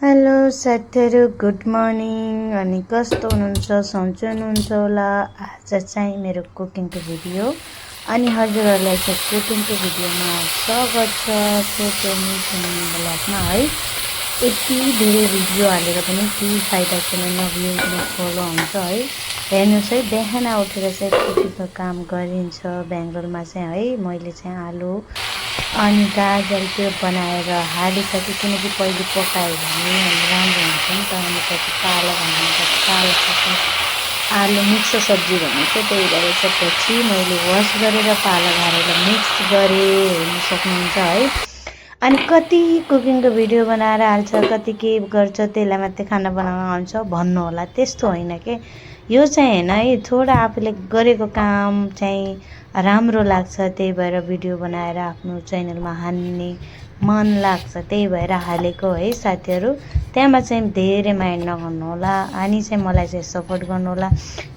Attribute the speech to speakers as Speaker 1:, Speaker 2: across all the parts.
Speaker 1: Hello साथीहरू, good morning. अनि कस्तो हुनुहुन्छ? सन्चै हुनुहुन्छ होला। आज चाहिँ मेरो कुकिङको भिडियो अनि हजुरहरूलाई चाहिँ कुकिङको भिडियोमा स्वागत छ। ब्लगमा है यति धेरै भिडियो हालेर पनि केही फाइदा छैन, न भ्युज न फलो हुन्छ है। हेर्नुहोस् है, बिहान उठेर चाहिँ कुकिङको काम गरिन्छ। बेङ्गलोरमा चाहिँ है मैले चाहिँ आलु अनि गाजर त्यो बनाएर हालिसकेँ, किनकि पहिले पकायो भने राम्रो हुन्छ नि त। अनि पछि पालक हाल्नुपर्छ, पालक आलु मिक्स सब्जी भनेको, त्यही भएर चाहिँ पछि मैले वास गरेर पालक हालेर मिक्स गरेँ। हेर्न सक्नुहुन्छ है। अनि कति कुकिङको भिडियो बनाएर हाल्छ, कति के गर्छ, त्यसलाई मात्रै खाना बनाउन आउँछ भन्नु होला। त्यस्तो होइन के, यो चाहिँ होइन है, थोडा आफूले गरेको काम चाहिँ राम्रो लाग्छ, त्यही भएर भिडियो बनाएर आफ्नो च्यानलमा हाल्ने मन लाग्छ, त्यही भएर हालेको है साथीहरू। त्यहाँमा चाहिँ धेरै माइन्ड नगर्नु होला अनि चाहिँ मलाई चाहिँ सपोर्ट गर्नु होला।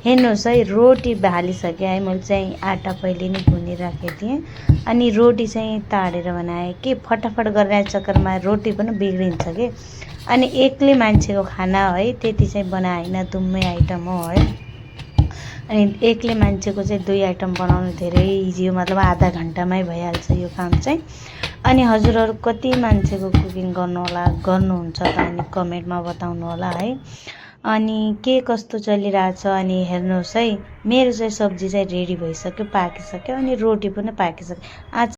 Speaker 1: हेर्नुहोस् है, रोटी हालिसकेँ है। मैले चाहिँ आटा पहिले नै गुनिराखेको थिएँ अनि रोटी चाहिँ ताडेर बनाएँ कि फटाफट गर्ने चक्करमा रोटी पनि बिग्रिन्छ कि। अनि एक्लै मान्छेको खाना है, त्यति चाहिँ बनाएन, दुम्मै आइटम हो है। अनि एक्लै मान्छेको चाहिँ 2 आइटम बनाउनु धेरै इजी हो, मतलब आधा घन्टामै भइहाल्छ यो काम चाहिँ। अनि हजुरहरू कति मान्छेको कुकिङ गर्नुहुन्छ त अनि कमेन्टमा बताउनु होला है। अनि के कस्तो चलिरहेछ अनि हेर्नुहोस् है, मेरो चाहिँ सब्जी चाहिँ रेडी भइसक्यो, पाकिसक्यो अनि रोटी पनि पाकिसक्यो। आज